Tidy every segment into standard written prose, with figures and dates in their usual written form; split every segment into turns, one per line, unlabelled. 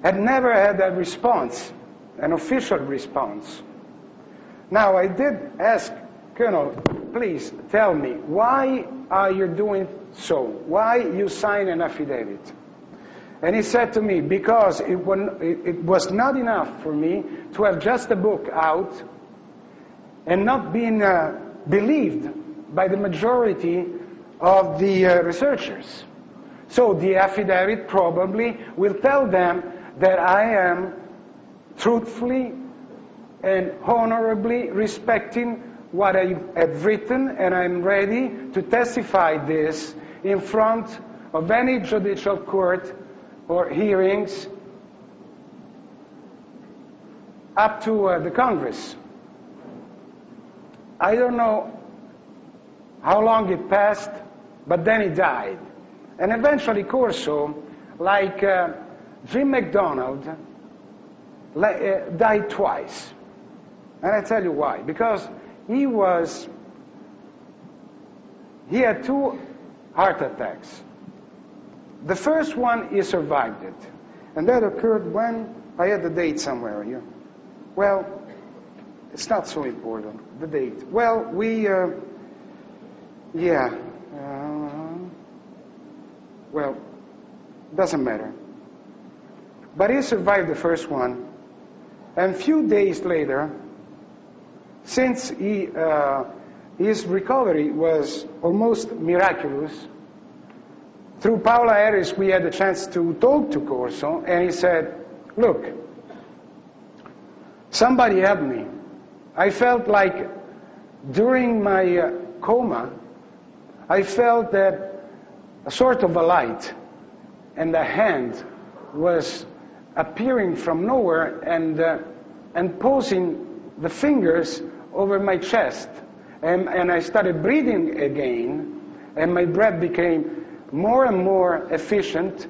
had never had a response, an official response. Now, I did ask Colonel, please tell me, why are you doing so? Why you sign an affidavit? And he said to me, because it was not enough for me to have just a book out and not being believed by the majority of the researchers. So the affidavit probably will tell them that I am truthfully and honorably respecting what I have written, and I'm ready to testify this in front of any judicial court or hearings up to the Congress. I don't know how long it passed, but then he died. And eventually Corso, like Jim McDonald, died twice. And I tell you why. Because he had 2 heart attacks. The first one, he survived it. And that occurred when, I had the date somewhere here. Well, it's not so important, the date. Well, well, doesn't matter. But he survived the first one. And a few days later, since his recovery was almost miraculous, through Paola Harris we had a chance to talk to Corso, and he said, look, somebody help me. I felt like during my coma, I felt that a sort of a light, and a hand was appearing from nowhere and posing the fingers over my chest. And I started breathing again, and my breath became more and more efficient.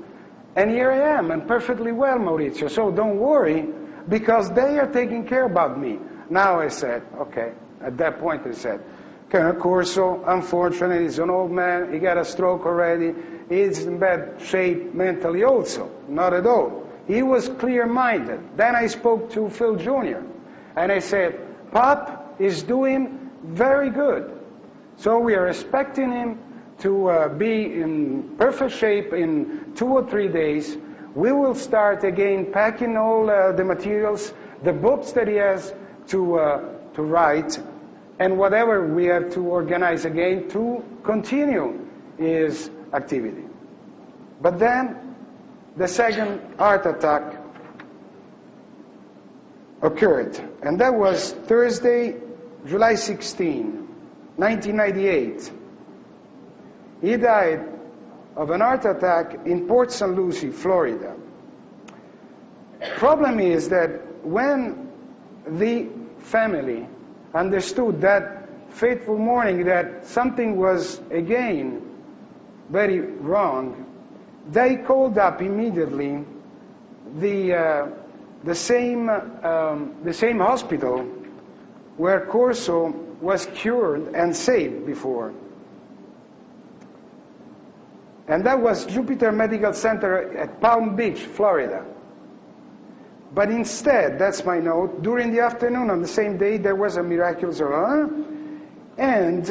And here I am, and perfectly well, Maurizio. So don't worry, because they are taking care about me. Now I said, okay. At that point I said, Colonel Corso, unfortunately, he's an old man. He got a stroke already. He's in bad shape mentally also. Not at all. He was clear-minded. Then I spoke to Phil Jr. And I said, Pop is doing very good. So we are expecting him to be in perfect shape in 2 or 3 days. We will start again packing all the materials, the books that he has to write, and whatever we have to organize again to continue his activity. But then the second heart attack occurred, and that was Thursday, July 16, 1998. He died of an heart attack in Port St. Lucie, Florida. Problem is that when the family understood that fateful morning that something was again very wrong, they called up immediately the same hospital where Corso was cured and saved before. And that was Jupiter Medical Center at Palm Beach, Florida. But instead, that's my note, during the afternoon on the same day, there was a miraculous and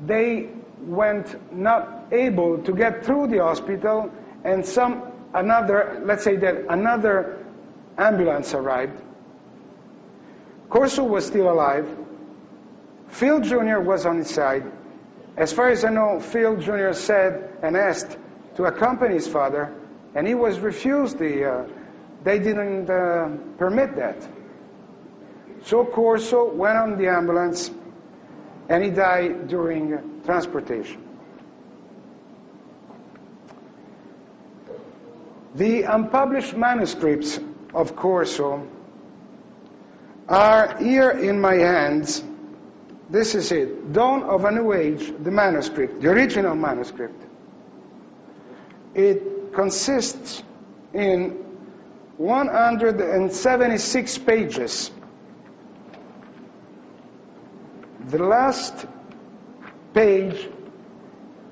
they went not able to get through the hospital, and let's say that another ambulance arrived. Corso was still alive. Phil Jr. was on his side. As far as I know, Phil Jr. said and asked to accompany his father, and he was refused. They didn't permit that. So Corso went on the ambulance, and he died during transportation. The unpublished manuscripts of Corso are here in my hands. This is it, Dawn of a New Age, the manuscript, the original manuscript. It consists in 176 pages. The last page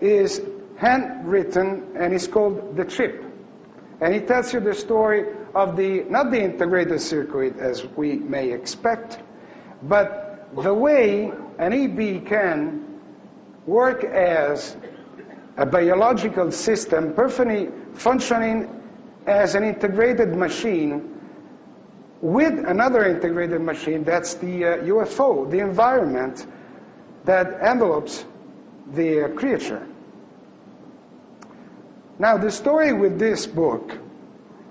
is handwritten, and it's called The Chip. And it tells you the story of not the integrated circuit as we may expect, but the way an EB can work as a biological system perfectly functioning as an integrated machine with another integrated machine, that's the UFO, the environment that envelopes the creature. Now, the story with this book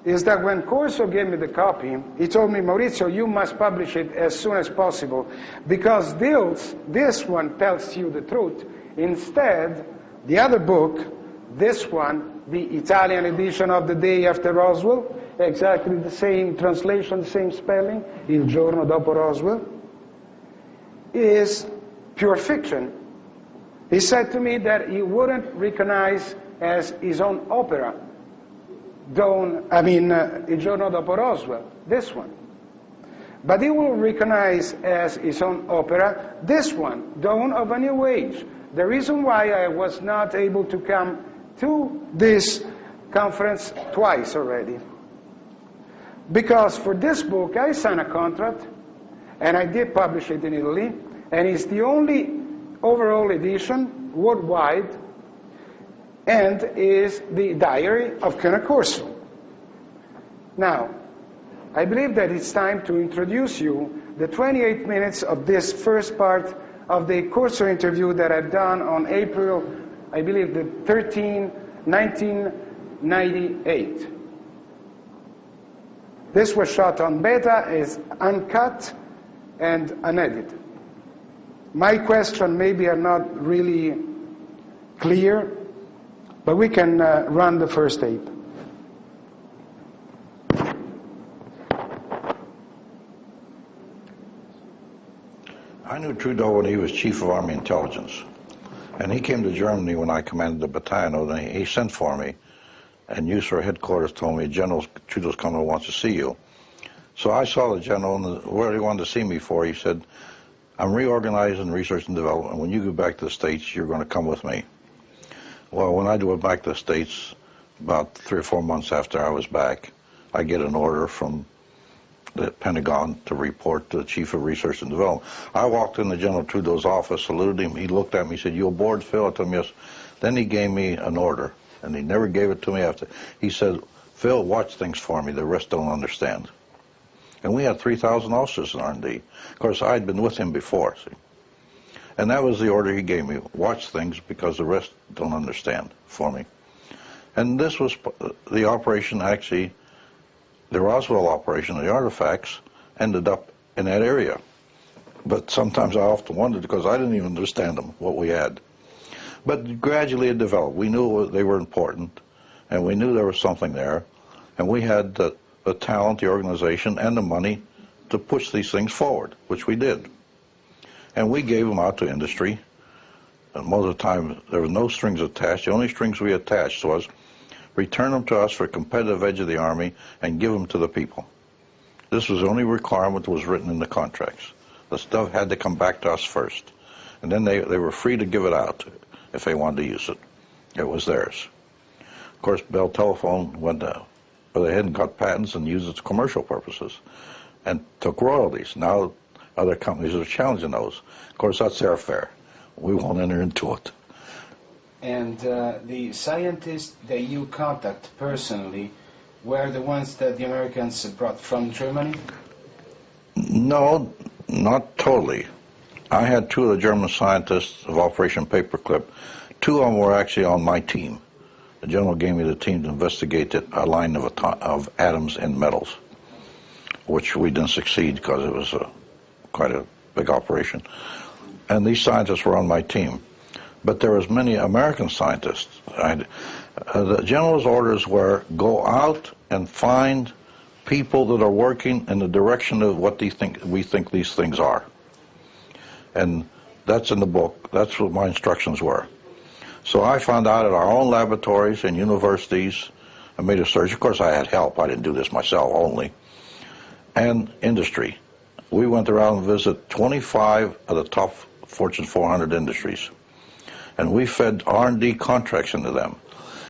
is that when Corso gave me the copy, he told me, Maurizio, you must publish it as soon as possible, because this one tells you the truth. Instead, the other book, this one, the Italian edition of The Day After Roswell, exactly the same translation, the same spelling, Il giorno dopo Roswell, is pure fiction. He said to me that he wouldn't recognize as his own opera, Il giorno dopo Roswell, this one. But he will recognize as his own opera this one, Dawn of a New Age. The reason why I was not able to come to this conference twice already, because for this book I signed a contract, and I did publish it in Italy, and it's the only overall edition worldwide, and is the diary of Corso. Now, I believe that it's time to introduce you the 28 minutes of this first part of the Corso interview that I've done on April, I believe, the 13th, 1998. This was shot on beta, is uncut and unedited. My questions maybe are not really clear, but we can run the first tape.
I knew Trudeau when he was Chief of Army Intelligence. And he came to Germany when I commanded the battalion, and he sent for me. And USAR headquarters told me, General Trudeau's coming and wants to see you. So I saw the general, and what he wanted to see me for, he said, I'm reorganizing research and development. When you go back to the States, you're going to come with me. Well, when I went back to the States, about 3 or 4 months after I was back, I get an order from the Pentagon to report to the Chief of Research and Development. I walked into General Trudeau's office, saluted him, he looked at me, he said, you aboard, Phil? I told him, yes. Then he gave me an order, and he never gave it to me after. He said, Phil, watch things for me, the rest don't understand. And we had 3,000 officers in R&D. Of course, I'd been with him before, see. And that was the order he gave me, watch things because the rest don't understand for me. And this was the operation, actually, the Roswell operation, the artifacts, ended up in that area. But sometimes I often wondered, because I didn't even understand them, what we had. But gradually it developed. We knew they were important, and we knew there was something there, and we had the talent, the organization, and the money to push these things forward, which we did. And we gave them out to industry, and most of the time there were no strings attached. The only strings we attached was return them to us for a competitive edge of the Army and give them to the people. This was the only requirement that was written in the contracts. The stuff had to come back to us first. And then they were free to give it out if they wanted to use it. It was theirs. Of course, Bell Telephone went ahead and got patents and used it for commercial purposes and took royalties. Now other companies are challenging those. Of course, that's their affair. We won't enter into it.
And the scientists that you contact personally were the ones that the Americans brought from Germany?
No, not totally. I had 2 of the German scientists of Operation Paperclip. 2 of them were actually on my team. The general gave me the team to investigate a line of atoms in metals, which we didn't succeed because it was quite a big operation. And these scientists were on my team. But there was many American scientists. The general's orders were go out and find people that are working in the direction of what we think these things are. And that's in the book. That's what my instructions were. So I found out at our own laboratories and universities. I made a search. Of course, I had help. I didn't do this myself only. And industry. We went around and visited 25 of the top Fortune 400 industries. and we fed R&D contracts into them.